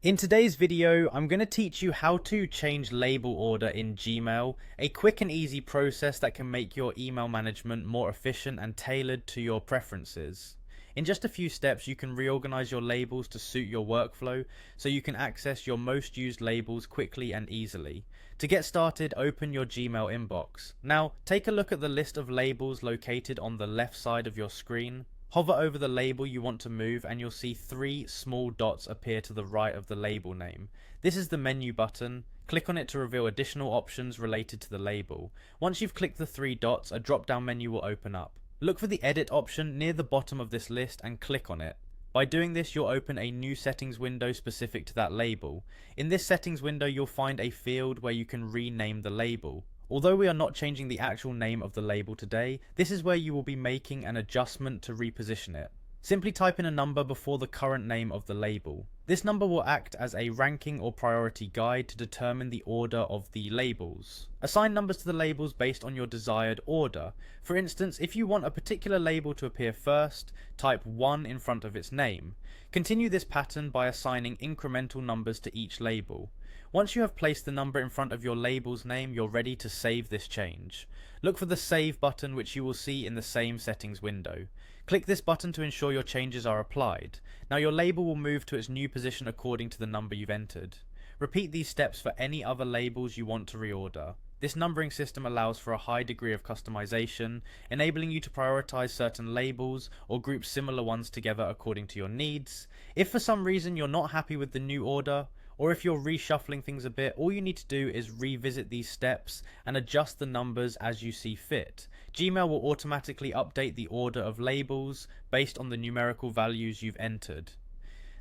In today's video, I'm going to teach you how to change label order in Gmail, a quick and easy process that can make your email management more efficient and tailored to your preferences. In just a few steps, you can reorganize your labels to suit your workflow so you can access your most used labels quickly and easily. To get started, open your Gmail inbox. Now, take a look at the list of labels located on the left side of your screen. Hover over the label you want to move and you'll see three small dots appear to the right of the label name. This is the menu button. Click on it to reveal additional options related to the label. Once you've clicked the three dots, a drop-down menu will open up. Look for the edit option near the bottom of this list and click on it. By doing this, you'll open a new settings window specific to that label. In this settings window, you'll find a field where you can rename the label. Although we are not changing the actual name of the label today, this is where you will be making an adjustment to reposition it. Simply type in a number before the current name of the label. This number will act as a ranking or priority guide to determine the order of the labels. Assign numbers to the labels based on your desired order. For instance, if you want a particular label to appear first, type 1 in front of its name. Continue this pattern by assigning incremental numbers to each label. Once you have placed the number in front of your label's name, you're ready to save this change. Look for the Save button, which you will see in the same settings window. Click this button to ensure your changes are applied. Now your label will move to its new position according to the number you've entered. Repeat these steps for any other labels you want to reorder. This numbering system allows for a high degree of customization, enabling you to prioritize certain labels or group similar ones together according to your needs. If for some reason you're not happy with the new order, or if you're reshuffling things a bit, all you need to do is revisit these steps and adjust the numbers as you see fit. Gmail will automatically update the order of labels based on the numerical values you've entered.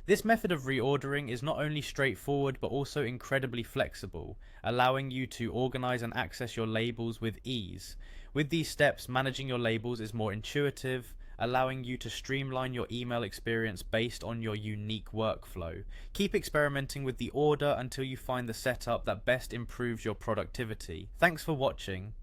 This method of reordering is not only straightforward but also incredibly flexible, allowing you to organize and access your labels with ease. With these steps, managing your labels is more intuitive, allowing you to streamline your email experience based on your unique workflow. Keep experimenting with the order until you find the setup that best improves your productivity. Thanks for watching.